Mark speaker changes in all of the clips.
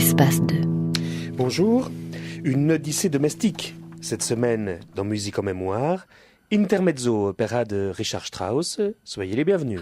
Speaker 1: Espace 2.
Speaker 2: Bonjour, une odyssée domestique. Cette semaine, dans Musique en mémoire, Intermezzo, opéra de Richard Strauss. Soyez les bienvenus.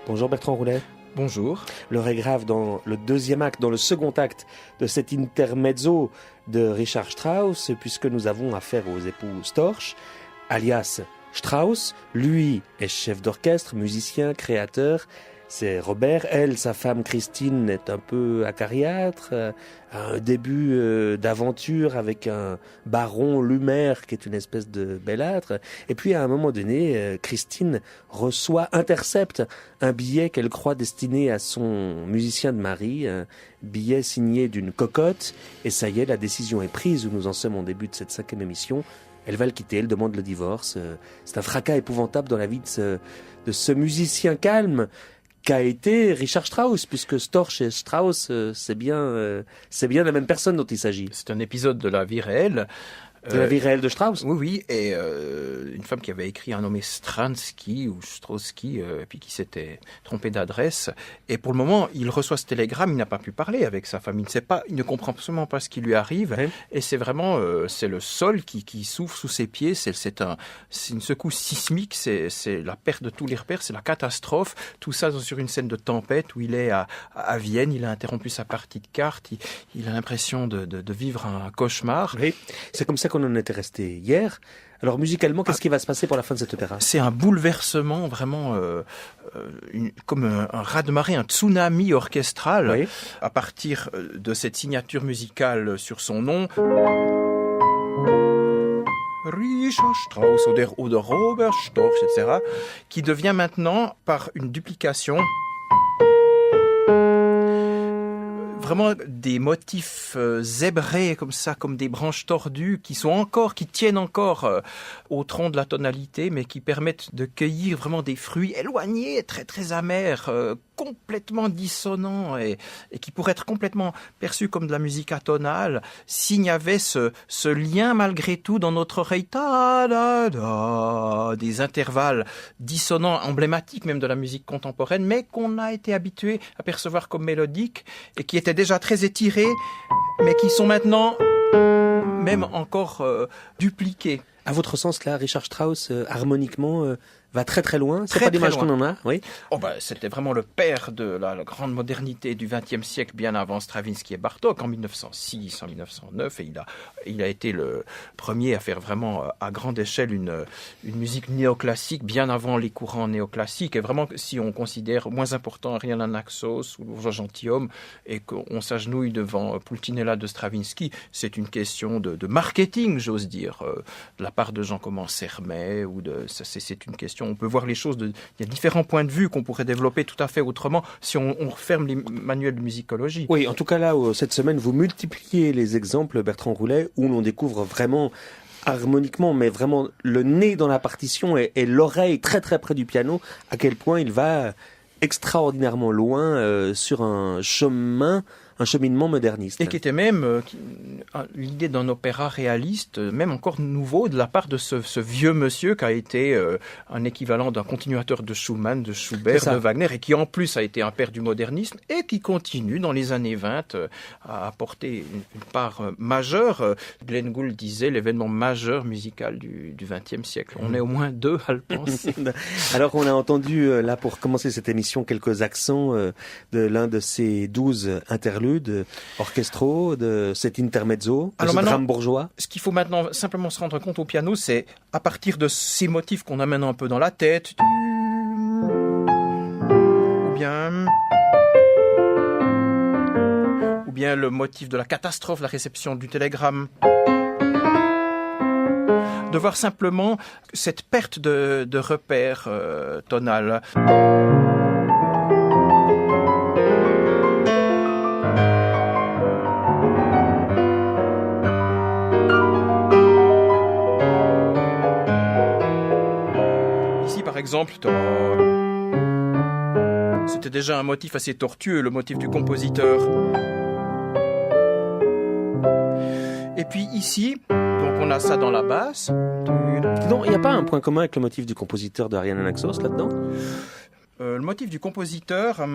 Speaker 2: Bonjour Bertrand Roulet.
Speaker 3: Bonjour.
Speaker 2: L'heure est grave dans le deuxième acte, dans le second acte de cet intermezzo de Richard Strauss, puisque nous avons affaire aux époux Storch, alias Strauss. Lui est chef d'orchestre, musicien, créateur. C'est Robert. Elle, sa femme Christine, est un peu acariâtre, a un début d'aventure avec un baron Lumaire qui est une espèce de bellâtre. Et puis à un moment donné, Christine intercepte un billet qu'elle croit destiné à son musicien de mari, un billet signé d'une cocotte. Et ça y est, la décision est prise, où nous en sommes au début de cette 5e émission. Elle va le quitter, elle demande le divorce. C'est un fracas épouvantable dans la vie de ce musicien calme qu'a été Richard Strauss, puisque Storch et Strauss, c'est bien la même personne dont il s'agit.
Speaker 3: C'est un épisode de la vie réelle.
Speaker 2: De la vie réelle de Strauss.
Speaker 3: Oui, et une femme qui avait écrit un nommé Stransky ou Straussky, et puis qui s'était trompé d'adresse. Et pour le moment, il reçoit ce télégramme, il n'a pas pu parler avec sa femme. Il ne comprend absolument pas ce qui lui arrive. Oui. Et c'est vraiment, c'est le sol qui souffre sous ses pieds. C'est une secousse sismique. C'est la perte de tous les repères. C'est la catastrophe. Tout ça sur une scène de tempête où il est à Vienne. Il a interrompu sa partie de cartes. Il a l'impression de vivre un cauchemar.
Speaker 2: Oui. C'est comme ça qu'on en était resté hier. Alors musicalement, qu'est-ce qui va se passer pour la fin de cet opéra ?
Speaker 3: C'est un bouleversement vraiment comme un raz-de-marée, un tsunami orchestral, oui, à partir de cette signature musicale sur son nom. Richard Strauss ou de Robert Storch, etc., qui devient maintenant, par une duplication, vraiment des motifs zébrés comme ça, comme des branches tordues qui tiennent encore au tronc de la tonalité, mais qui permettent de cueillir vraiment des fruits éloignés, très très amers, complètement dissonants et qui pourraient être complètement perçus comme de la musique atonale s'il y avait ce lien malgré tout dans notre oreille, des intervalles dissonants, emblématiques même de la musique contemporaine, mais qu'on a été habitué à percevoir comme mélodiques et qui étaient déjà très étirés, mais qui sont maintenant même encore dupliqués.
Speaker 2: À votre sens, là, Richard Strauss, harmoniquement, va très très loin. C'est
Speaker 3: très,
Speaker 2: pas l'image qu'on en a, oui.
Speaker 3: C'était vraiment le père de la grande modernité du XXe siècle, bien avant Stravinsky et Bartók, en 1906, en 1909, et il a été le premier à faire vraiment à grande échelle une musique néoclassique, bien avant les courants néoclassiques. Et vraiment, si on considère moins important Ariel Naxos ou Georges Gentilhomme, et qu'on s'agenouille devant Pulcinella de Stravinsky, c'est une question de marketing, j'ose dire, de la part de gens comme Sermet, c'est une question partition. On peut voir les choses, il y a différents points de vue qu'on pourrait développer tout à fait autrement si on referme les manuels de musicologie.
Speaker 2: Oui, en tout cas là, cette semaine, vous multipliez les exemples, Bertrand Roulet, où l'on découvre vraiment harmoniquement, mais vraiment le nez dans la partition et l'oreille très très près du piano, à quel point il va extraordinairement loin sur un cheminement moderniste.
Speaker 3: Et qui était même l'idée d'un opéra réaliste, même encore nouveau de la part de ce vieux monsieur qui a été un équivalent d'un continuateur de Schumann, de Schubert, de Wagner, et qui en plus a été un père du modernisme, et qui continue dans les années 20 à apporter une part majeure. Glenn Gould disait l'événement majeur musical du XXe siècle. On est au moins deux à le penser.
Speaker 2: Alors on a entendu, là pour commencer cette émission, quelques accents de l'un de ces 12 interludes orchestraux, de cet intermezzo, de ce drame bourgeois.
Speaker 3: Ce qu'il faut maintenant simplement se rendre compte au piano, c'est à partir de ces motifs qu'on amène un peu dans la tête, ou bien le motif de la catastrophe, la réception du télégramme, de voir simplement cette perte de repère tonal. Par exemple, c'était déjà un motif assez tortueux, le motif du compositeur. Et puis ici, donc on a ça dans la basse.
Speaker 2: Non, il n'y a pas un point commun avec le motif du compositeur de Ariane Naxos là-dedans ?
Speaker 3: Le motif du compositeur...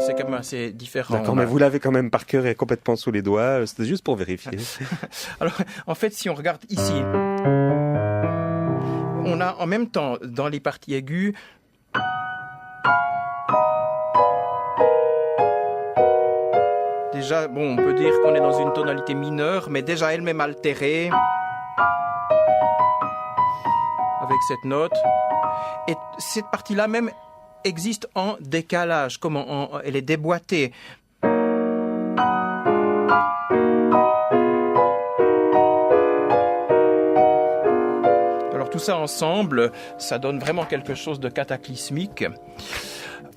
Speaker 3: c'est quand même assez différent.
Speaker 2: D'accord, mais vous l'avez quand même par cœur et complètement sous les doigts. C'était juste pour vérifier.
Speaker 3: Alors, en fait, si on regarde ici, on a en même temps, dans les parties aiguës, déjà, on peut dire qu'on est dans une tonalité mineure, mais déjà elle-même altérée avec cette note. Et cette partie-là même existe en décalage, elle est déboîtée. Alors tout ça ensemble, ça donne vraiment quelque chose de cataclysmique.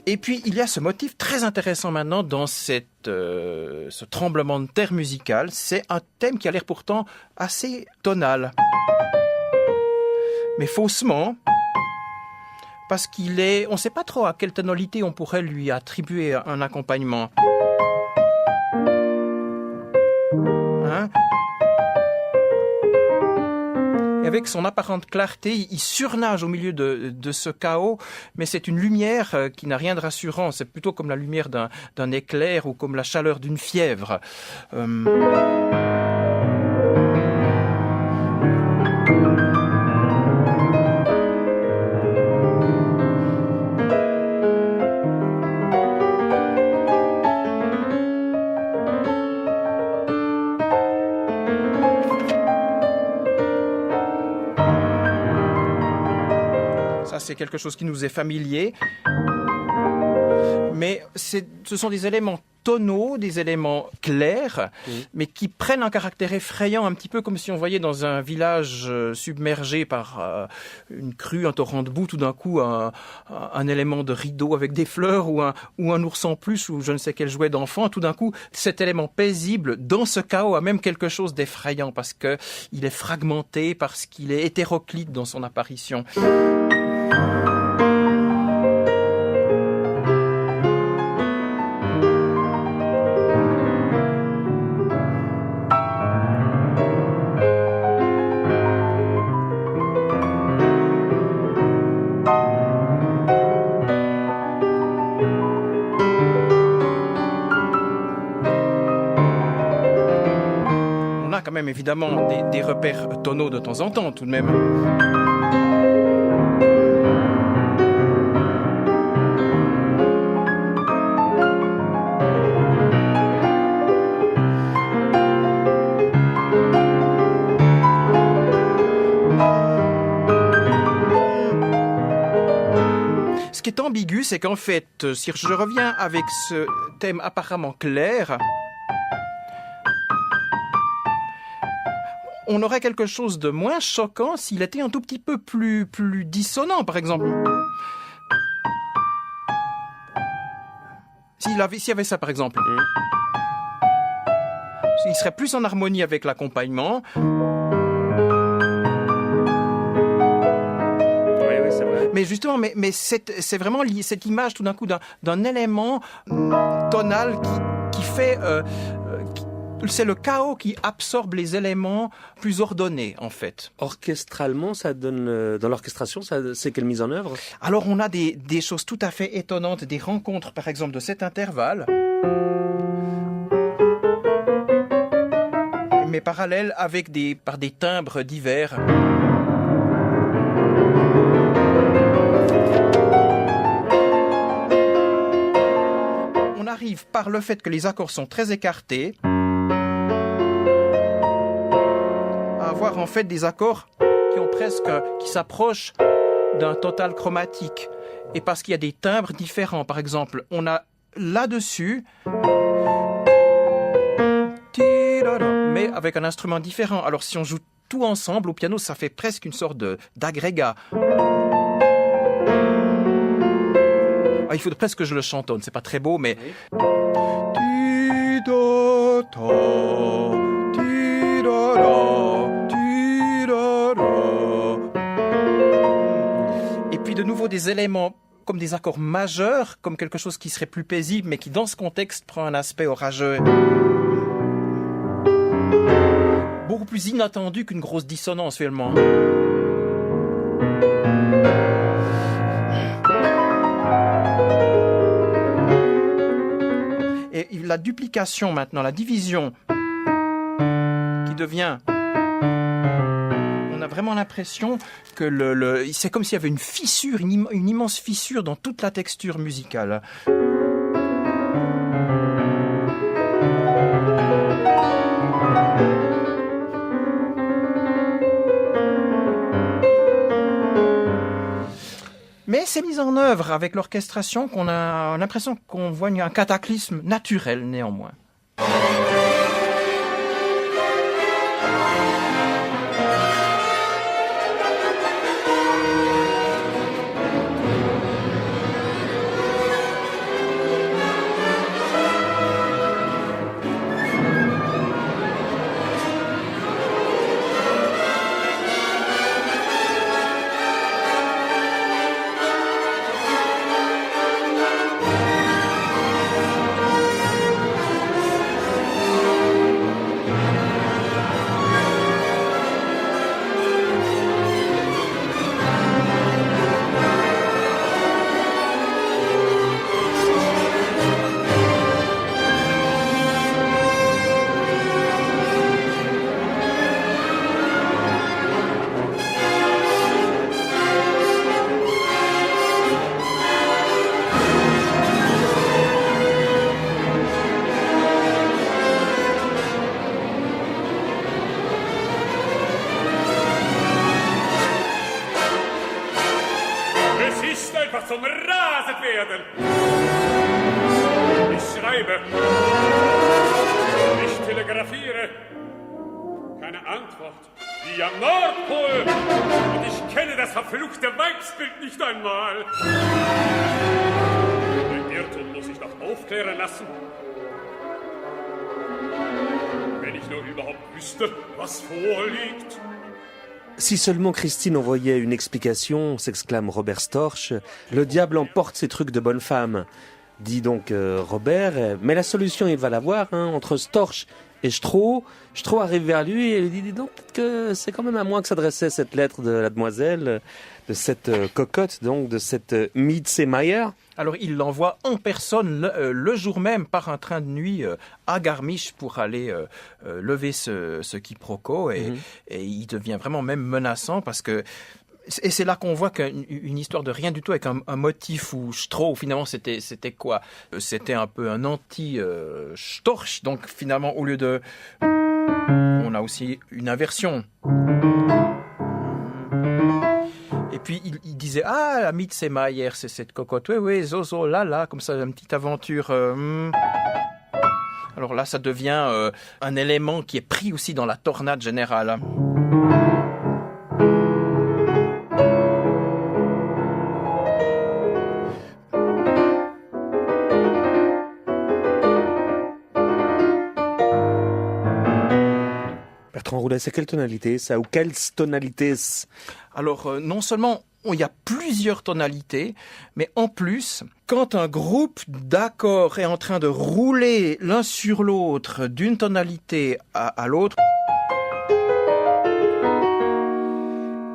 Speaker 3: Et puis il y a ce motif très intéressant maintenant dans ce tremblement de terre musical. C'est un thème qui a l'air pourtant assez tonal, mais faussement. Parce on ne sait pas trop à quelle tonalité on pourrait lui attribuer un accompagnement. Et avec son apparente clarté, il surnage au milieu de ce chaos, mais c'est une lumière qui n'a rien de rassurant. C'est plutôt comme la lumière d'un éclair ou comme la chaleur d'une fièvre. C'est quelque chose qui nous est familier, mais ce sont des éléments tonaux, des éléments clairs, mais qui prennent un caractère effrayant, un petit peu comme si on voyait dans un village submergé par une crue, un torrent de boue, tout d'un coup un élément de rideau avec des fleurs ou un ours en plus ou je ne sais quel jouet d'enfant. Tout d'un coup, cet élément paisible dans ce chaos a même quelque chose d'effrayant parce qu'il est fragmenté, parce qu'il est hétéroclite dans son apparition. On a quand même évidemment des repères tonaux de temps en temps tout de même. Ce qui est ambigu, c'est qu'en fait, si je reviens avec ce thème apparemment clair, on aurait quelque chose de moins choquant s'il était un tout petit peu plus dissonant, par exemple. S'il y avait ça, par exemple. Il serait plus en harmonie avec l'accompagnement. Mais justement, c'est vraiment cette image tout d'un coup d'un élément tonal qui fait... c'est le chaos qui absorbe les éléments plus ordonnés, en fait.
Speaker 2: Orchestralement, ça donne... dans l'orchestration, c'est quelle mise en œuvre?
Speaker 3: Alors, on a des choses tout à fait étonnantes, des rencontres, par exemple, de cet intervalle, mais parallèles par des timbres divers. On arrive, par le fait que les accords sont très écartés, à avoir en fait des accords qui s'approchent d'un total chromatique. Et parce qu'il y a des timbres différents. Par exemple, on a là-dessus, mais avec un instrument différent. Alors si on joue tout ensemble au piano, ça fait presque une sorte d'agrégat. Il faut presque que je le chantonne, c'est pas très beau, mais... Et puis de nouveau des éléments comme des accords majeurs, comme quelque chose qui serait plus paisible, mais qui dans ce contexte prend un aspect orageux. Beaucoup plus inattendu qu'une grosse dissonance, finalement. Et la duplication maintenant, la division, qui devient... On a vraiment l'impression que c'est comme s'il y avait une fissure, une immense fissure dans toute la texture musicale. Mais c'est mis en œuvre avec l'orchestration qu'on a l'impression qu'on voit un cataclysme naturel néanmoins.
Speaker 1: Zum Rasen werden. Ich schreibe. Ich telegrafiere. Keine Antwort. Wie am Nordpol. Und ich kenne das verfluchte Weibsbild nicht einmal. Den Irrtum muss ich noch aufklären lassen. Wenn ich nur überhaupt wüsste, was vorliegt.
Speaker 2: Si seulement Christine envoyait une explication, s'exclame Robert Storch, le diable emporte ses trucs de bonne femme, dit donc Robert, mais la solution il va l'avoir, entre Storch et Stroh. Stroh arrive vers lui et lui dit, dis donc, peut-être que c'est quand même à moi que s'adressait cette lettre de la demoiselle, de cette cocotte, donc de cette Mietzemeyer.
Speaker 3: Alors il l'envoie en personne le jour même par un train de nuit à Garmisch pour aller lever ce quiproquo et il devient vraiment même menaçant parce que et c'est là qu'on voit qu'une histoire de rien du tout avec un motif où Stroh finalement c'était quoi? C'était un peu un anti-Storch, donc finalement au lieu de on a aussi une inversion. Et puis il disait la Mietzemeyer, c'est cette cocotte, oui, zozo, là, comme ça, une petite aventure. Alors Alors là, ça devient un élément qui est pris aussi dans la tornade générale.
Speaker 2: Bertrand Roulet, c'est quelle tonalité ça? Ou quelles tonalités?
Speaker 3: Alors, non seulement il y a plusieurs tonalités, mais en plus, quand un groupe d'accords est en train de rouler l'un sur l'autre d'une tonalité à l'autre,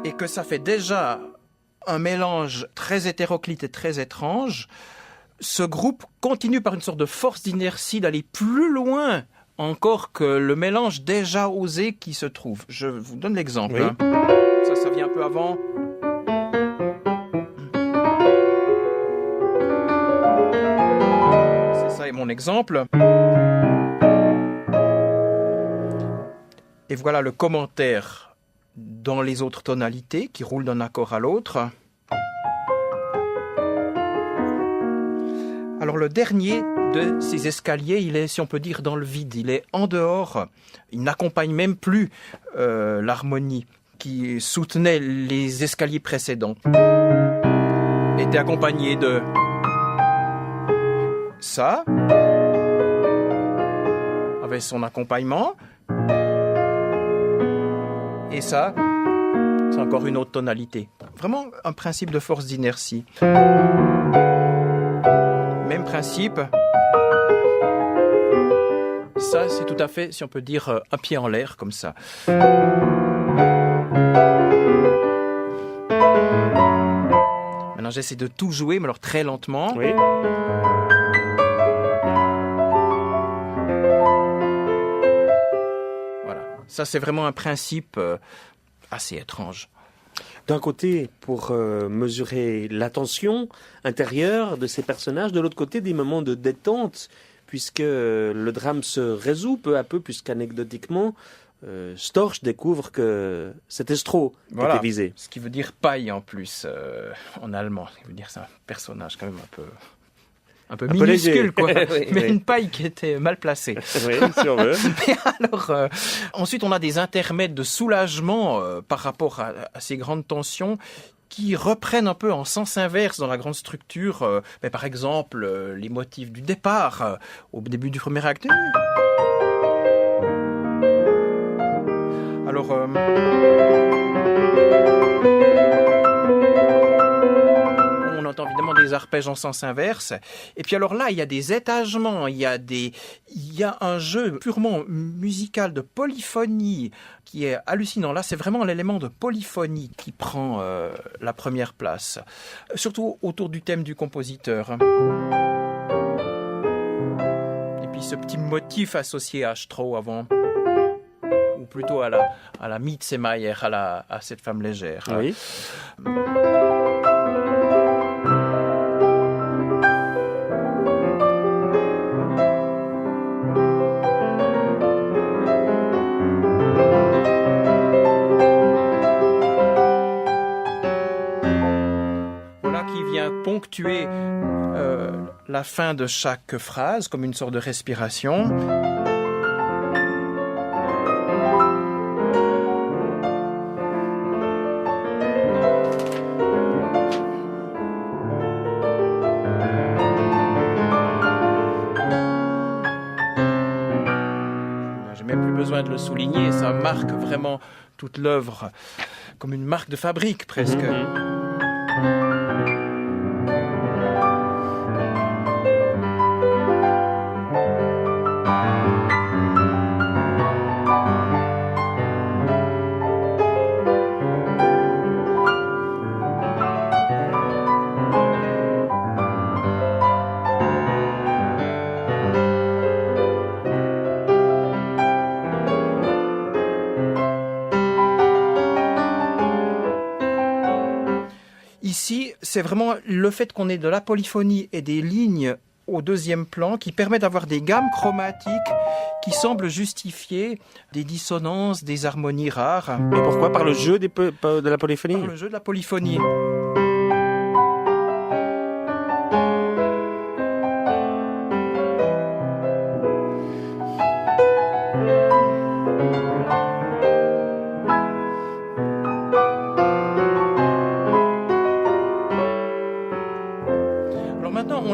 Speaker 3: et que ça fait déjà un mélange très hétéroclite et très étrange, ce groupe continue par une sorte de force d'inertie d'aller plus loin encore que le mélange déjà osé qui se trouve. Je vous donne l'exemple.
Speaker 2: Oui.
Speaker 3: Ça vient un peu avant. C'est ça, et mon exemple. Et voilà le commentaire dans les autres tonalités qui roulent d'un accord à l'autre. Alors le dernier de ces escaliers, il est, si on peut dire, dans le vide. Il est en dehors. Il n'accompagne même plus l'harmonie qui soutenait les escaliers précédents. Il était accompagné de ça, avec son accompagnement. Et ça, c'est encore une autre tonalité. Vraiment un principe de force d'inertie. Même principe. Ça, c'est tout à fait, si on peut dire, un pied en l'air, comme ça. Maintenant, j'essaie de tout jouer, mais alors très lentement.
Speaker 2: Oui.
Speaker 3: Voilà. Ça, c'est vraiment un principe assez étrange.
Speaker 2: D'un côté, pour mesurer la tension intérieure de ces personnages, de l'autre côté, des moments de détente, puisque le drame se résout peu à peu, puisqu'anecdotiquement, Storch découvre que c'est Estro qui était visé.
Speaker 3: Ce qui veut dire paille en plus, en allemand. Ce qui veut dire c'est un personnage quand même un peu minuscule, quoi.
Speaker 2: Oui,
Speaker 3: mais
Speaker 2: oui.
Speaker 3: une paille qui était mal placée.
Speaker 2: Oui, si on veut.
Speaker 3: Mais alors, ensuite, on a des intermèdes de soulagement par rapport à ces grandes tensions qui reprennent un peu en sens inverse dans la grande structure. Mais par exemple, les motifs du départ au début du premier acte. Alors, on entend évidemment des arpèges en sens inverse. Et puis alors là, il y a des étagements, il y a un jeu purement musical de polyphonie qui est hallucinant. Là, c'est vraiment l'élément de polyphonie qui prend la première place. Surtout autour du thème du compositeur. Et puis ce petit motif associé à Stroh avant. Ou plutôt à la Mietzemeyer, à cette femme légère.
Speaker 2: Oui.
Speaker 3: Voilà qui vient ponctuer la fin de chaque phrase comme une sorte de respiration. De le souligner, ça marque vraiment toute l'œuvre comme une marque de fabrique presque. Ici, c'est vraiment le fait qu'on ait de la polyphonie et des lignes au deuxième plan qui permet d'avoir des gammes chromatiques qui semblent justifier des dissonances, des harmonies rares.
Speaker 2: Et pourquoi? Par le jeu de la polyphonie?
Speaker 3: Par le jeu de la polyphonie.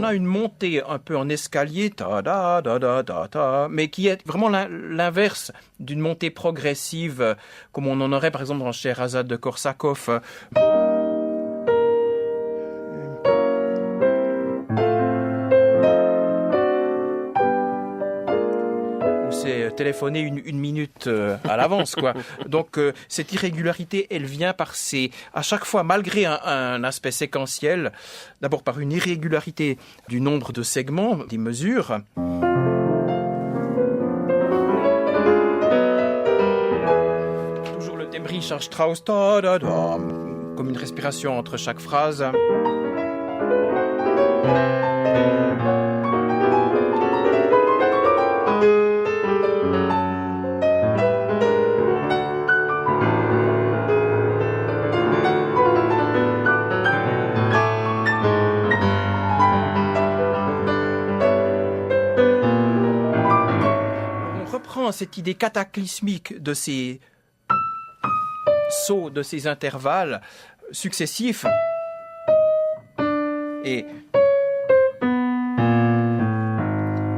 Speaker 3: on a une montée un peu en escalier, ta da da da da ta, mais qui est vraiment l'inverse d'une montée progressive, comme on en aurait par exemple dans Scheherazade de Korsakov. C'est téléphoner une minute à l'avance, quoi. Donc cette irrégularité, elle vient à chaque fois, malgré un aspect séquentiel, d'abord par une irrégularité du nombre de segments, des mesures. Toujours le thème Richard Strauss, ta, da, da, comme une respiration entre chaque phrase. Cette idée cataclysmique de ces sauts, de ces intervalles successifs,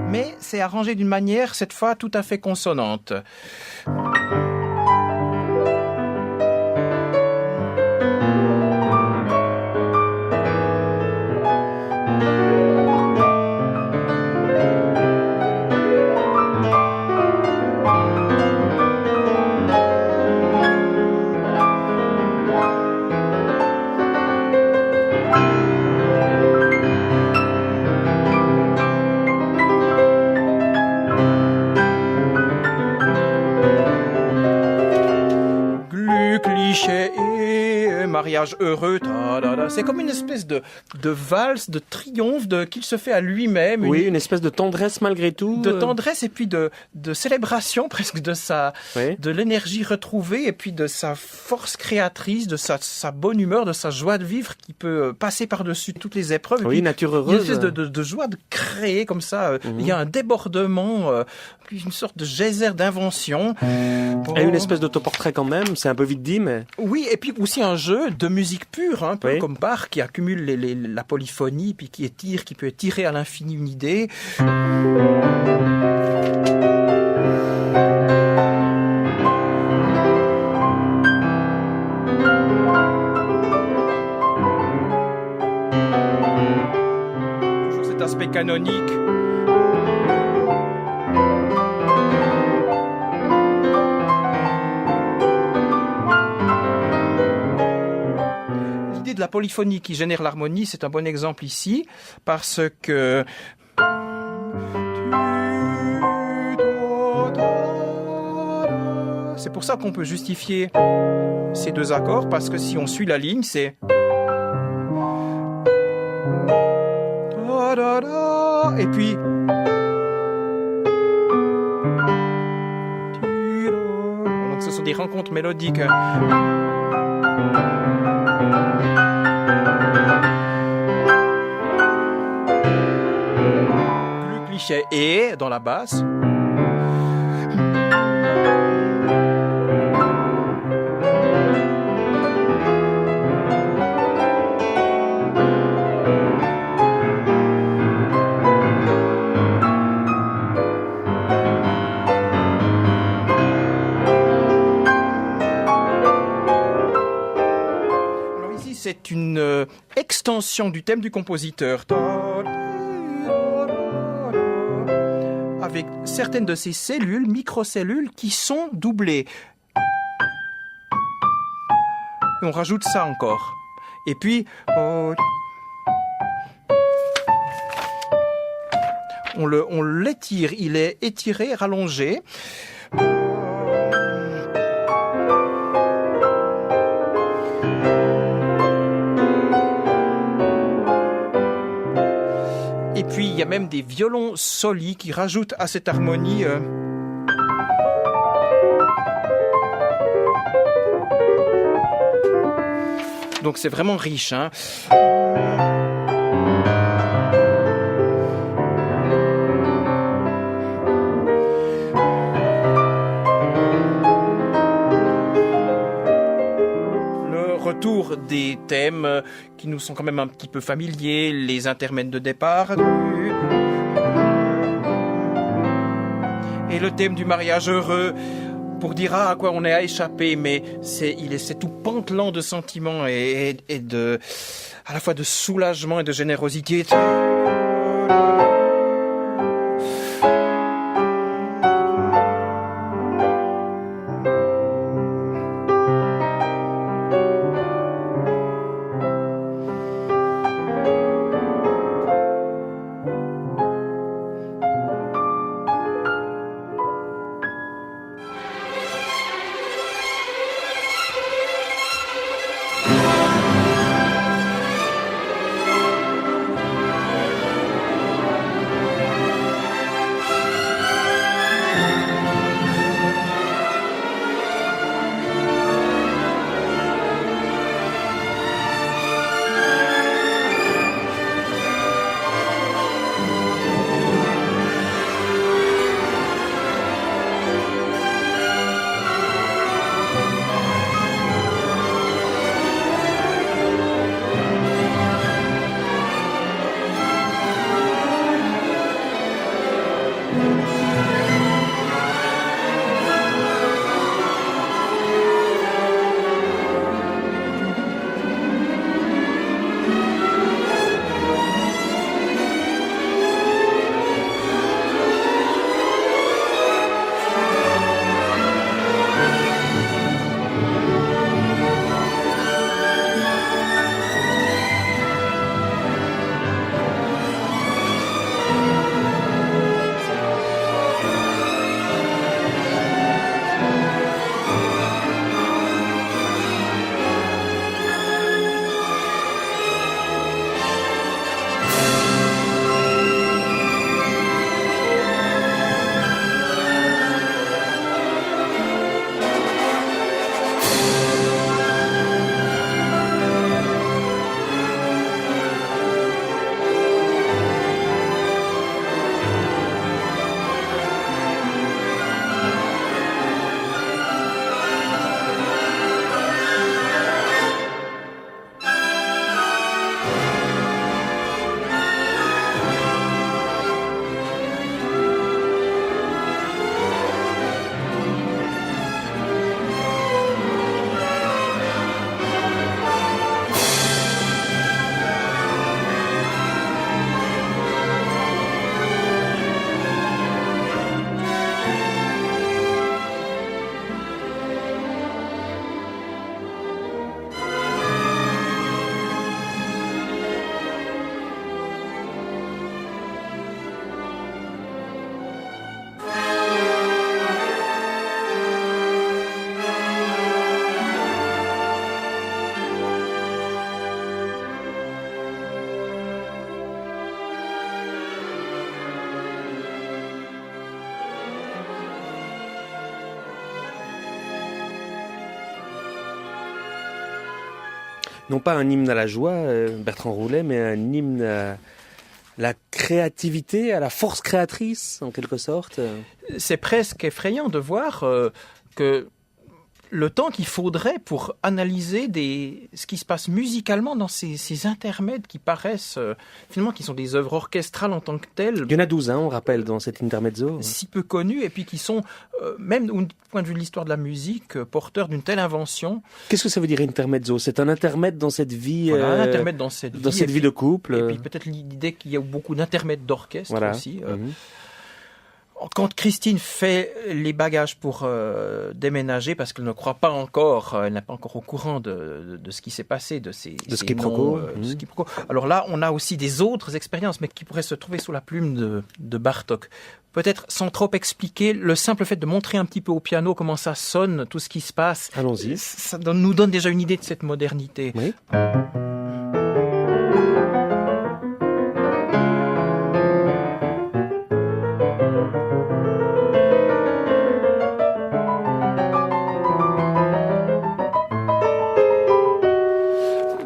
Speaker 3: mais c'est arrangé d'une manière cette fois tout à fait consonante. Mariage heureux, c'est comme une espèce de valse, de triomphe qu'il se fait à lui-même.
Speaker 2: Oui, une espèce de tendresse malgré tout.
Speaker 3: De tendresse et puis de célébration presque de l'énergie retrouvée et puis de sa force créatrice, de sa bonne humeur, de sa joie de vivre qui peut passer par-dessus toutes les épreuves. Et
Speaker 2: oui,
Speaker 3: puis,
Speaker 2: nature heureuse.
Speaker 3: Il y a une espèce de joie de créer comme ça. Il y a un débordement, une sorte de geyser d'invention.
Speaker 2: Et une espèce d'autoportrait quand même, c'est un peu vite dit, mais...
Speaker 3: Oui, et puis aussi un jeu de musique pure, un peu comme Bach, qui accumule la polyphonie, puis qui peut étirer à l'infini une idée. Toujours cet aspect canonique. De la polyphonie qui génère l'harmonie, c'est un bon exemple ici, parce que c'est pour ça qu'on peut justifier ces deux accords, parce que si on suit la ligne, c'est et puis donc ce sont des rencontres mélodiques. Le cliché est dans la basse. C'est une extension du thème du compositeur, avec certaines de ces cellules, microcellules, qui sont doublées. Et on rajoute ça encore. Et puis, on l'étire, il est étiré, rallongé. Et puis, il y a même des violons soli qui rajoutent à cette harmonie. Donc, c'est vraiment riche, hein. Le retour toujours des thèmes qui nous sont quand même un petit peu familiers, les intermèdes de départ. Et le thème du mariage heureux, pour dire à quoi on est à échapper, mais c'est tout pantelant de sentiments et de, à la fois de soulagement et de générosité.
Speaker 2: Non pas un hymne à la joie, Bertrand Roulet, mais un hymne à la créativité, à la force créatrice, en quelque sorte.
Speaker 3: C'est presque effrayant de voir que le temps qu'il faudrait pour analyser ce qui se passe musicalement dans ces intermèdes qui paraissent, finalement, qui sont des œuvres orchestrales en tant que telles.
Speaker 2: Il y en a 12, on rappelle, dans cet intermezzo.
Speaker 3: Si peu connues, et puis qui sont, même du point de vue de l'histoire de la musique, porteurs d'une telle invention.
Speaker 2: Qu'est-ce que ça veut dire intermezzo ? C'est un intermède dans cette vie,
Speaker 3: voilà, un intermède dans cette
Speaker 2: vie de couple.
Speaker 3: Et puis peut-être l'idée qu'il y a beaucoup d'intermèdes d'orchestre
Speaker 2: voilà.
Speaker 3: aussi. Quand Christine fait les bagages pour déménager, parce qu'elle ne croit pas encore, elle n'est pas encore au courant de ce qui s'est passé, de ces
Speaker 2: quiproquos.
Speaker 3: Alors là, on a aussi des autres expériences, mais qui pourraient se trouver sous la plume de Bartók. Peut-être sans trop expliquer, le simple fait de montrer un petit peu au piano comment ça sonne, tout ce qui se passe.
Speaker 2: Allons-y.
Speaker 3: Ça nous donne déjà une idée de cette modernité.
Speaker 2: Oui.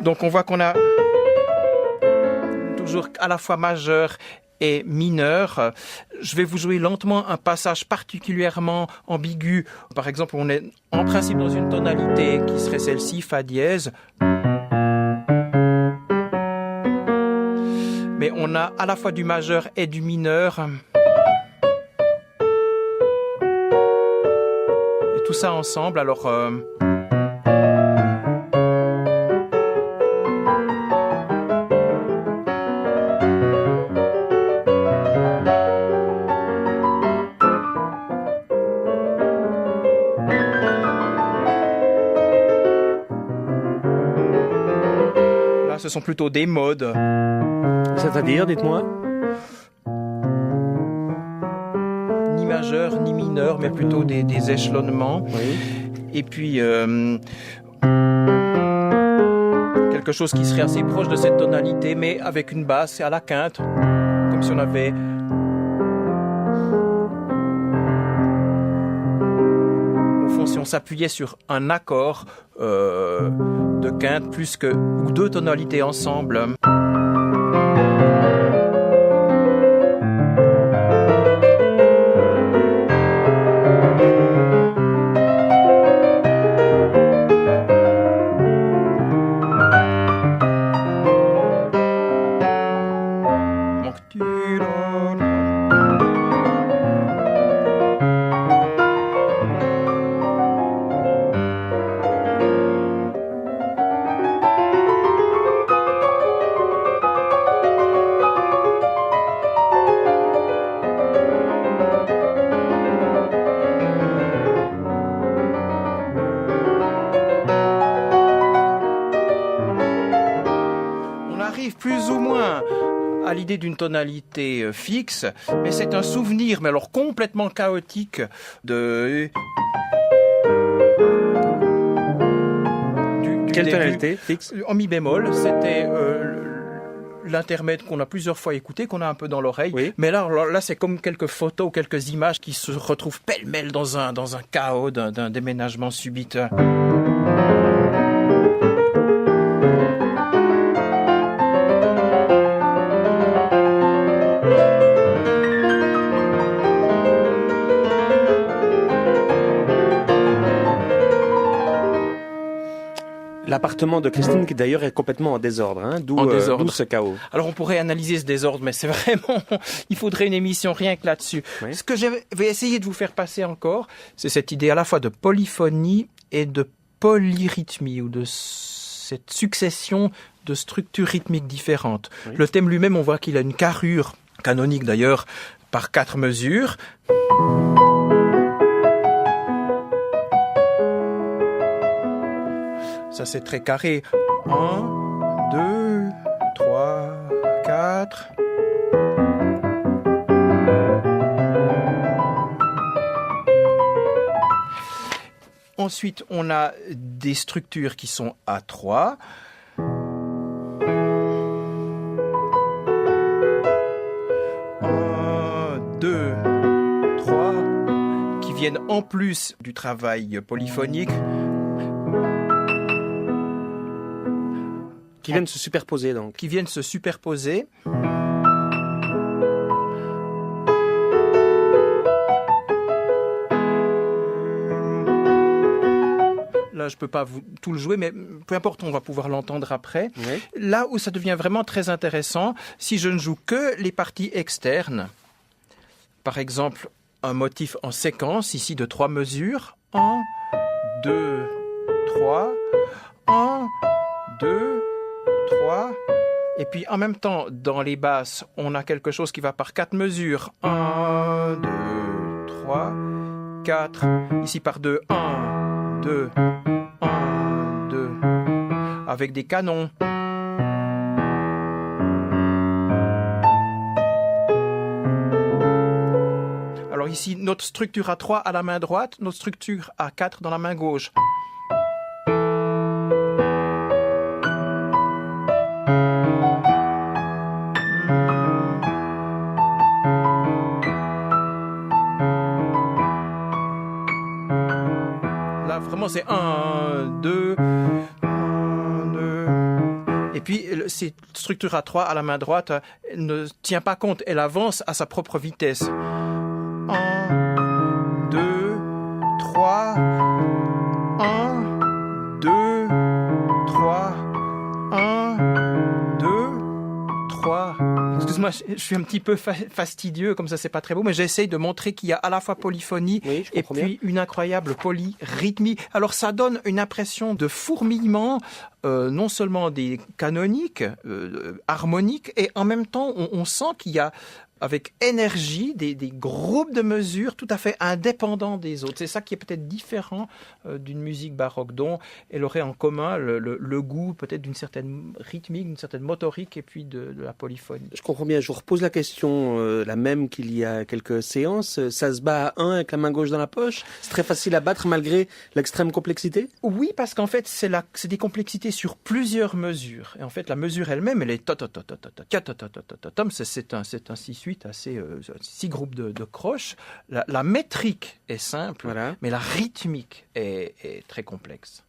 Speaker 3: Donc on voit qu'on a toujours à la fois majeur et mineur. Je vais vous jouer lentement un passage particulièrement ambigu. Par exemple, on est en principe dans une tonalité qui serait celle-ci, Fa dièse. on a à la fois du majeur et du mineur. Et tout ça ensemble, alors... Là, ce sont plutôt des modes.
Speaker 2: C'est-à-dire, dites-moi?
Speaker 3: Ni majeur, ni mineur, mais plutôt des échelonnements.
Speaker 2: Oui.
Speaker 3: Et puis, quelque chose qui serait assez proche de cette tonalité, mais avec une basse et à la quinte. Comme si on avait... Au fond, si on s'appuyait sur un accord de quinte plus que ou deux tonalités ensemble. Plus ou moins à l'idée d'une tonalité fixe, mais c'est un souvenir, mais alors complètement chaotique de...
Speaker 2: Quelle tonalité fixe?
Speaker 3: En mi bémol, c'était l'intermède qu'on a plusieurs fois écouté, qu'on a un peu dans l'oreille.
Speaker 2: Oui.
Speaker 3: Mais là, c'est comme quelques photos, quelques images qui se retrouvent pêle-mêle dans un chaos d'un déménagement subite.
Speaker 2: L'appartement de Christine, qui d'ailleurs est complètement en désordre, hein, d'où ce chaos.
Speaker 3: Alors on pourrait analyser ce désordre, mais c'est vraiment... Il faudrait une émission rien que là-dessus.
Speaker 2: Oui.
Speaker 3: Ce que je vais essayer de vous faire passer encore, c'est cette idée à la fois de polyphonie et de polyrythmie, ou de cette succession de structures rythmiques différentes.
Speaker 2: Oui.
Speaker 3: Le thème lui-même, on voit qu'il a une carrure, canonique d'ailleurs, par 4 mesures. Ça, c'est très carré. 1, 2, 3, 4. Ensuite, on a des structures qui sont à 3. 1, 2, 3, qui viennent en plus du travail polyphonique.
Speaker 2: Qui viennent se superposer, donc.
Speaker 3: Qui viennent se superposer. Là, je peux pas tout le jouer, mais peu importe, on va pouvoir l'entendre après.
Speaker 2: Oui.
Speaker 3: Là où ça devient vraiment très intéressant, si je ne joue que les parties externes, par exemple, un motif en séquence, ici de 3 mesures. 1, 2, 3. 1, 2, 3. Et puis en même temps, dans les basses, on a quelque chose qui va par 4 mesures. 1, 2, 3, 4. Ici par 2. 1, 2, 1, 2. Avec des canons. Alors ici, notre structure à 3 à la main droite, notre structure à 4 dans la main gauche. Vraiment, c'est 1, 2, 1, 2. Et puis, cette structure à 3 à la main droite ne tient pas compte. Elle avance à sa propre vitesse. 1, 2, 3. 1, 2, 3. 1, 2, 3. Excuse-moi, je suis un petit peu fastidieux, comme ça c'est pas très beau, mais j'essaye de montrer qu'il y a à la fois polyphonie
Speaker 2: Oui, je
Speaker 3: et
Speaker 2: comprends
Speaker 3: puis une incroyable polyrythmie. Alors ça donne une impression de fourmillement, non seulement des canoniques, harmoniques, et en même temps on sent qu'il y a avec énergie des groupes de mesures tout à fait indépendants des autres. C'est ça qui est peut-être différent d'une musique baroque, dont elle aurait en commun le goût peut-être d'une certaine rythmique, d'une certaine motorique et puis de la polyphonie.
Speaker 2: Je comprends bien. Je vous repose la question, la même qu'il y a quelques séances. Ça se bat à 1 avec la main gauche dans la poche? C'est très facile à battre malgré l'extrême complexité?
Speaker 3: Oui, parce qu'en fait, c'est des complexités sur plusieurs mesures. Et en fait, la mesure elle-même, elle est c'est un 6/8 assez 6 groupes de croches. La métrique est simple,
Speaker 2: Voilà.
Speaker 3: mais la rythmique est très complexe.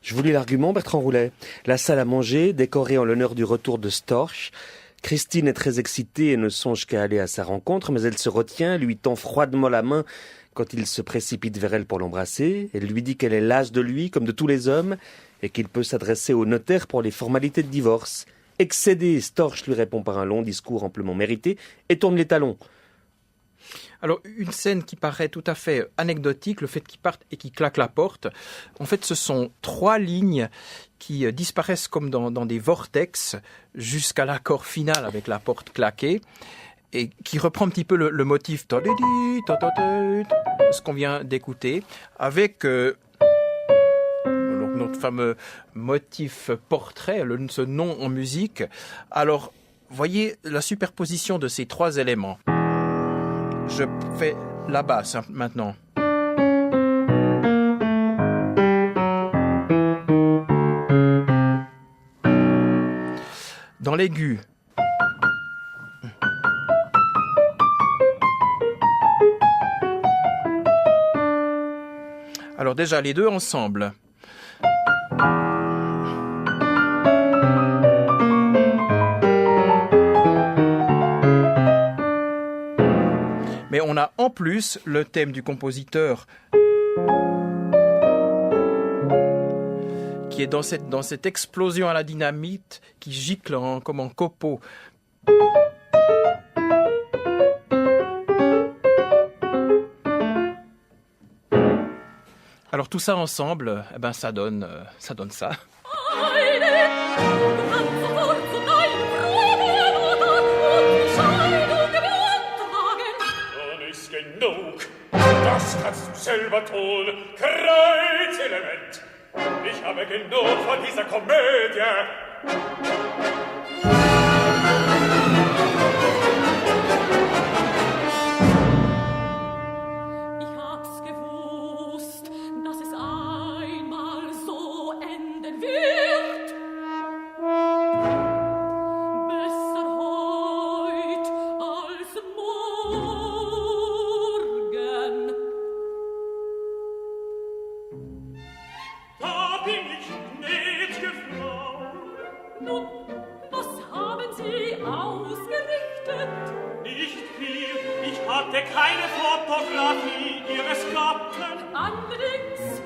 Speaker 2: Je vous lis l'argument, Bertrand Roulet. La salle à manger, décorée en l'honneur du retour de Storch. Christine est très excitée et ne songe qu'à aller à sa rencontre, mais elle se retient, lui tend froidement la main quand il se précipite vers elle pour l'embrasser. Elle lui dit qu'elle est lasse de lui, comme de tous les hommes, et qu'il peut s'adresser au notaire pour les formalités de divorce. Excédé, Storch lui répond par un long discours amplement mérité et tourne les talons.
Speaker 3: Alors, une scène qui paraît tout à fait anecdotique, le fait qu'il parte et qu'il claque la porte, en fait, ce sont 3 lignes qui disparaissent comme dans des vortex jusqu'à l'accord final avec la porte claquée et qui reprend un petit peu le motif ce qu'on vient d'écouter avec notre fameux motif portrait, ce nom en musique. Alors, voyez la superposition de ces 3 éléments. Je fais la basse maintenant. Dans l'aigu. Alors déjà les deux ensemble. Mais on a en plus le thème du compositeur qui est dans cette explosion à la dynamite qui gicle comme en copeaux. Alors tout ça ensemble, eh ben ça donne ça.
Speaker 1: Genug, das kannst du selber tun, Kreuzelement. Ich habe genug von dieser Komödie.
Speaker 4: Ich hab's gewusst, dass es einmal so enden wird. Besser heut als morgen.
Speaker 1: Da bin ich, gnädige Frau.
Speaker 4: Nun, was haben Sie ausgerichtet?
Speaker 1: Nicht viel, ich hatte keine Fotografie Ihres Gatten.
Speaker 4: allerdings.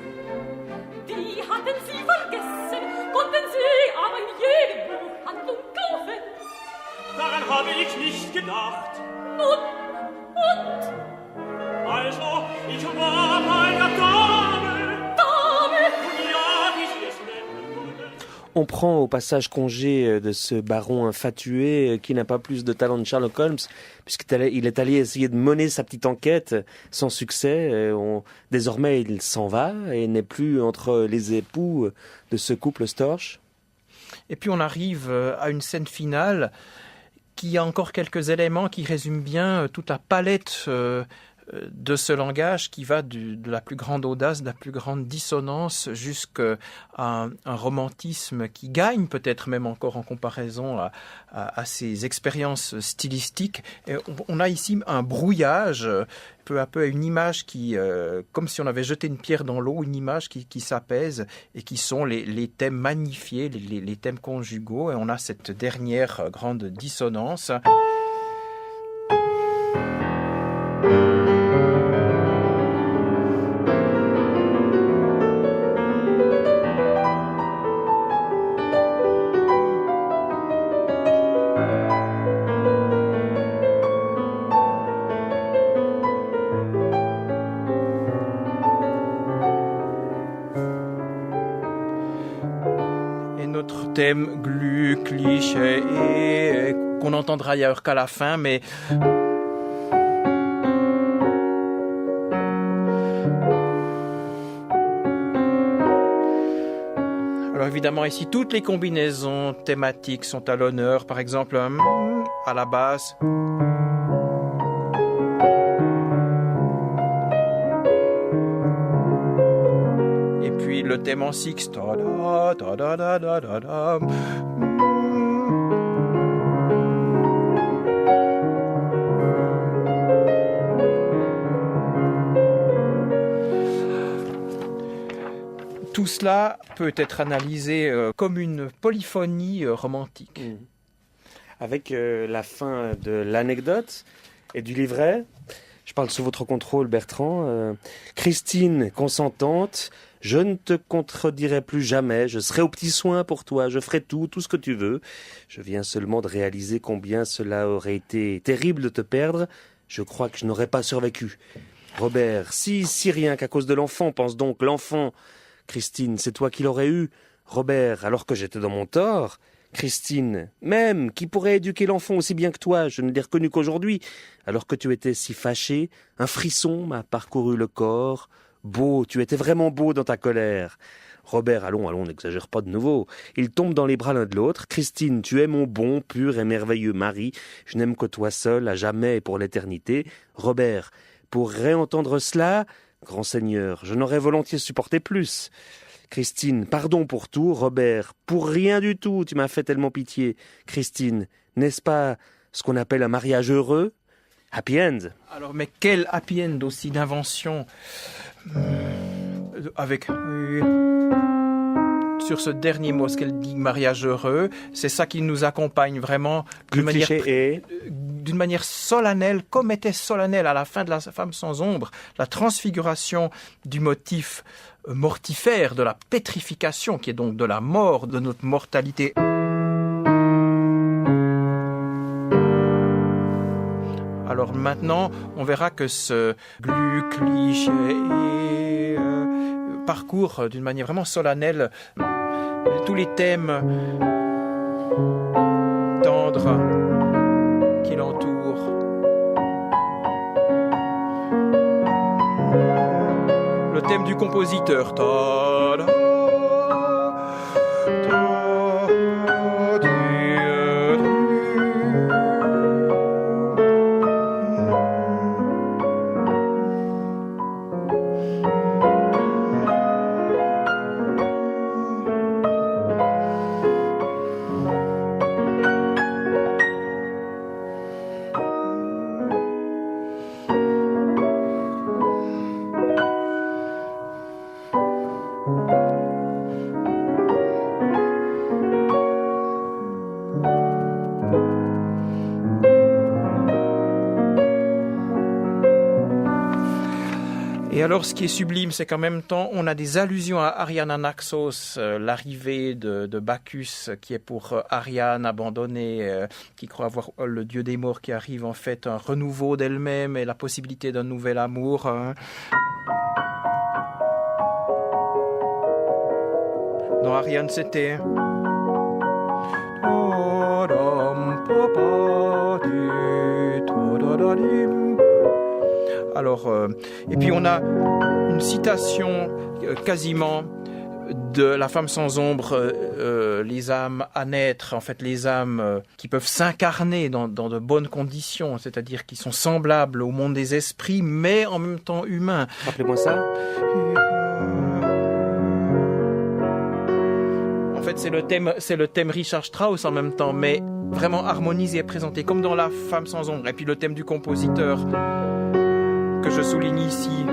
Speaker 4: Die hatten sie vergessen, konnten sie aber in jede Buchhandlung kaufen.
Speaker 5: Daran habe ich nicht gedacht.
Speaker 4: Nun, und?
Speaker 5: Also, ich war bei der Dame.
Speaker 4: Dame!
Speaker 5: Ja, wie sie es nennen wollen.
Speaker 2: On prend au passage congé de ce baron infatué qui n'a pas plus de talent de Sherlock Holmes, puisqu'il est allé essayer de mener sa petite enquête sans succès. Désormais, il s'en va et n'est plus entre les époux de ce couple Storch.
Speaker 3: Et puis on arrive à une scène finale qui a encore quelques éléments qui résument bien toute la palette de ce langage qui va de la plus grande audace, de la plus grande dissonance jusqu'à un romantisme qui gagne peut-être même encore en comparaison à ces expériences stylistiques. Et on a ici un brouillage, peu à peu une image qui, comme si on avait jeté une pierre dans l'eau, une image qui s'apaise et qui sont les thèmes magnifiés, les thèmes conjugaux. Et on a cette dernière grande dissonance. Thème glücklich et qu'on entendra ailleurs qu'à la fin, mais alors évidemment ici toutes les combinaisons thématiques sont à l'honneur, par exemple à la basse. Le thème en six. Tout cela peut être analysé comme une polyphonie romantique.
Speaker 2: Avec la fin de l'anecdote et du livret, je parle sous votre contrôle, Bertrand. Christine, consentante, je ne te contredirai plus jamais, je serai aux petits soins pour toi, je ferai tout ce que tu veux. Je viens seulement de réaliser combien cela aurait été terrible de te perdre. Je crois que je n'aurais pas survécu. Robert, si rien qu'à cause de l'enfant, pense donc, l'enfant. Christine, c'est toi qui l'aurais eu. Robert, alors que j'étais dans mon tort. Christine, même, qui pourrait éduquer l'enfant aussi bien que toi, je ne l'ai reconnu qu'aujourd'hui. Alors que tu étais si fâché, un frisson m'a parcouru le corps. Beau, tu étais vraiment beau dans ta colère. Robert, allons, n'exagère pas de nouveau. Ils tombent dans les bras l'un de l'autre. Christine, tu es mon bon, pur et merveilleux mari. Je n'aime que toi seul, à jamais et pour l'éternité. Robert, pour réentendre cela, grand Seigneur, je n'aurais volontiers supporté plus. Christine, pardon pour tout. Robert, pour rien du tout, tu m'as fait tellement pitié. Christine, n'est-ce pas ce qu'on appelle un mariage heureux? Happy end.
Speaker 3: Alors, mais quel happy end aussi d'invention avec sur ce dernier mot, ce qu'elle dit, mariage heureux, c'est ça qui nous accompagne vraiment d'une manière solennelle, comme était solennelle à la fin de La femme sans ombre, la transfiguration du motif mortifère, de la pétrification, qui est donc de la mort, de notre mortalité. Alors maintenant, on verra que ce glücklich parcourt d'une manière vraiment solennelle tous les thèmes tendres qui l'entourent. Le thème du compositeur. Et alors, ce qui est sublime, c'est qu'en même temps, on a des allusions à Ariane Anaxos, l'arrivée de Bacchus, qui est pour Ariane abandonnée, qui croit avoir le dieu des morts qui arrive, en fait, un renouveau d'elle-même et la possibilité d'un nouvel amour. Dans Ariane, c'était... Alors, et puis on a une citation quasiment de La femme sans ombre, les âmes à naître, en fait les âmes qui peuvent s'incarner dans de bonnes conditions, c'est-à-dire qui sont semblables au monde des esprits, mais en même temps humains.
Speaker 2: Rappelez-moi ça.
Speaker 3: En fait, c'est le thème Richard Strauss en même temps, mais vraiment harmonisé et présenté comme dans La femme sans ombre. Et puis le thème du compositeur que je souligne ici.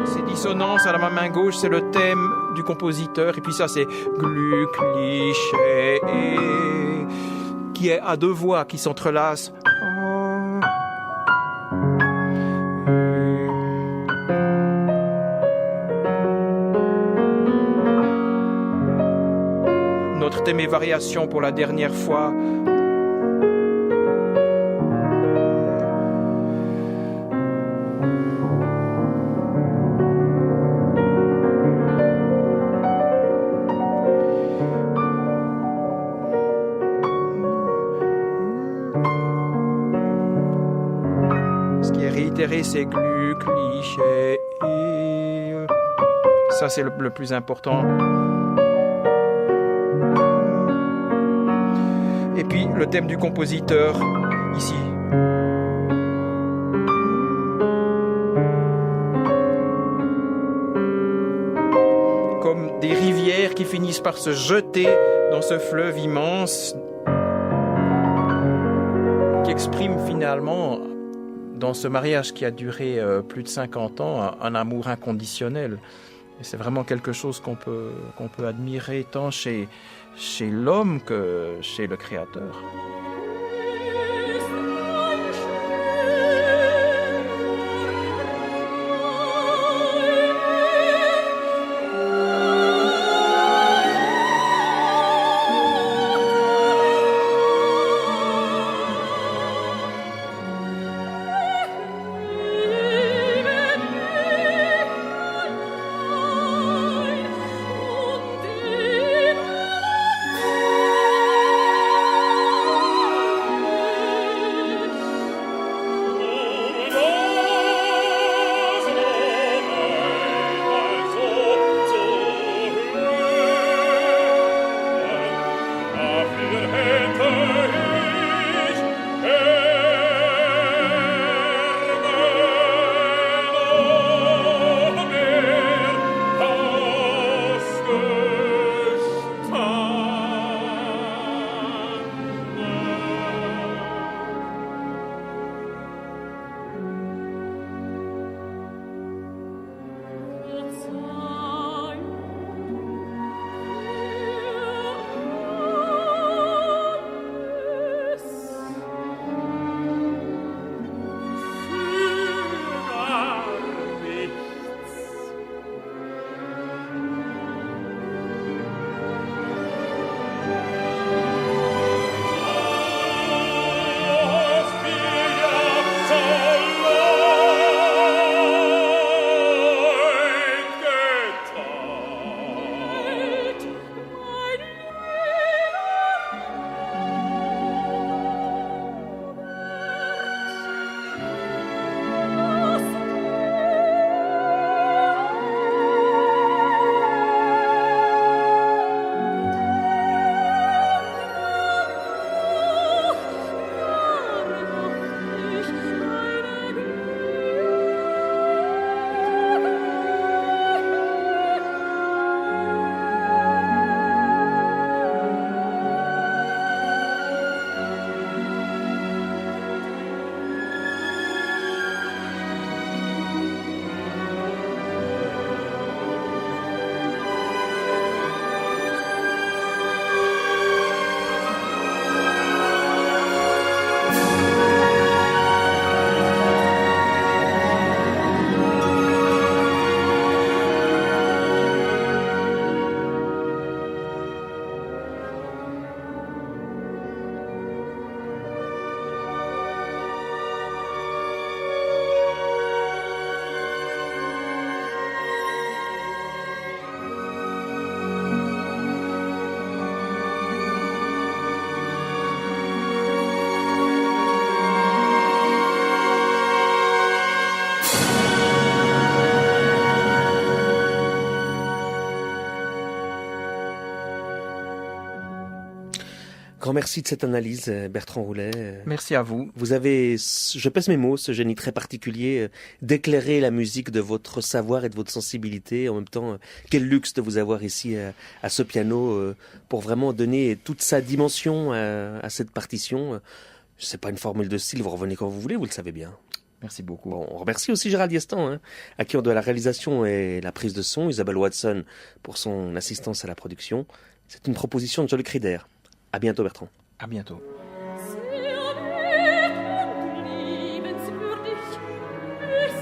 Speaker 3: Ces dissonances à la main gauche, c'est le thème du compositeur. Et puis ça, c'est Glückliche, qui est à deux voix qui s'entrelacent. Notre thème et variation pour la dernière fois. Ce qui est réitéré, c'est Glückliche. Ça, c'est le plus important. Et puis le thème du compositeur, ici. Comme des rivières qui finissent par se jeter dans ce fleuve immense, qui exprime finalement, dans ce mariage qui a duré plus de 50 ans, un amour inconditionnel. Et c'est vraiment quelque chose qu'on peut admirer tant chez l'homme que chez le Créateur.
Speaker 2: grand merci de cette analyse, Bertrand Roulet.
Speaker 3: Merci à vous.
Speaker 2: Vous avez, je pèse mes mots, ce génie très particulier d'éclairer la musique de votre savoir et de votre sensibilité. En même temps, quel luxe de vous avoir ici à ce piano pour vraiment donner toute sa dimension à cette partition. C'est pas une formule de style, vous revenez quand vous voulez, vous le savez bien.
Speaker 3: Merci beaucoup.
Speaker 2: Bon, on remercie aussi Gérald Diestan, à qui on doit la réalisation et la prise de son, Isabelle Watson pour son assistance à la production. C'est une proposition de Jolie Crider. À bientôt, Bertrand.
Speaker 3: À bientôt.
Speaker 4: Sehr wert und liebenswürdig bis.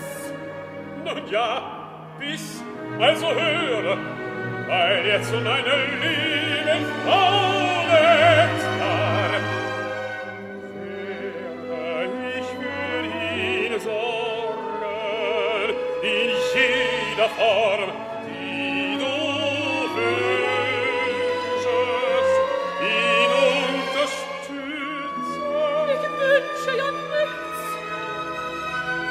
Speaker 1: Nun ja, bis, also höre, weil jetzt zu meiner lieben Frau war. Wäre ich für ihn sorgen, in jeder Form, die du wünschest, ihn unterstützen.
Speaker 4: Ich wünsche ja nichts.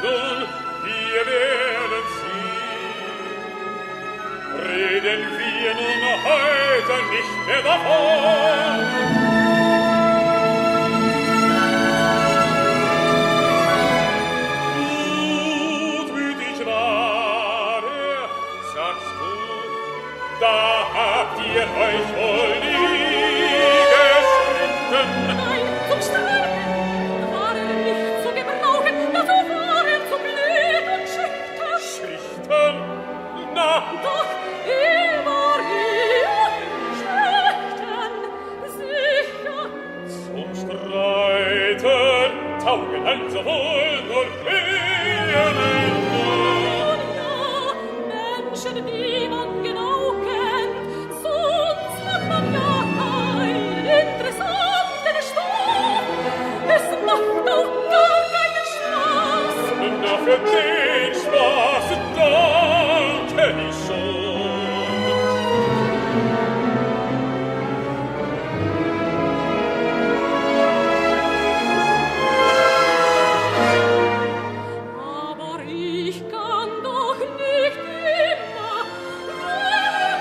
Speaker 1: Nun, wir werden sehen. Reden wir nun heute nicht mehr davon. Gutmütig war sagst du, da habt ihr euch wohl nie gestritten.
Speaker 4: Nein, zum Sterben war nicht zu gebrauchen, dazu war zu blöd und schüchtern.
Speaker 1: Schüchtern? Na,
Speaker 4: Doch, war schüchtern, sicher.
Speaker 1: zum Streiten taugen also wohl nur Hirnen.
Speaker 4: Nun ja, Menschen, die man genau kennt, sonst hat man ja einen interessanten Stoff. Es macht auch gar keinen Spaß.
Speaker 1: Na, für den Spaß danke ich schon.
Speaker 4: Aber ich kann doch nicht immer deiner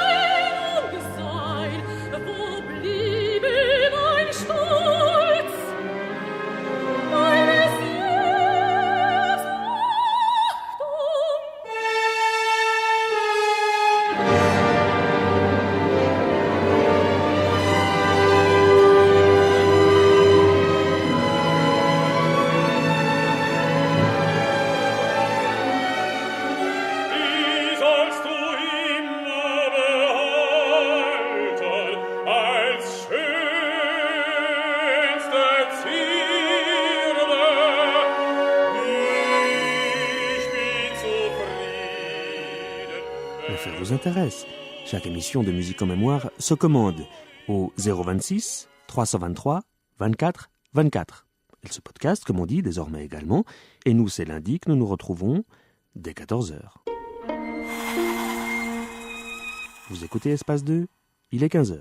Speaker 4: Meinung sein. Wo bliebe mein Stolz, meine Selbstachtung?
Speaker 1: Die sollst du immer behalten als schönste Zierde. Ich bin zufrieden.
Speaker 2: L'affaire vous intéresse. Chaque émission de Musique en mémoire se commande au 026 323 24 24. Elle se podcast, comme on dit, désormais également. Et nous, c'est lundi que nous nous retrouvons dès 14h. Vous écoutez Espace 2 ? Il est 15h.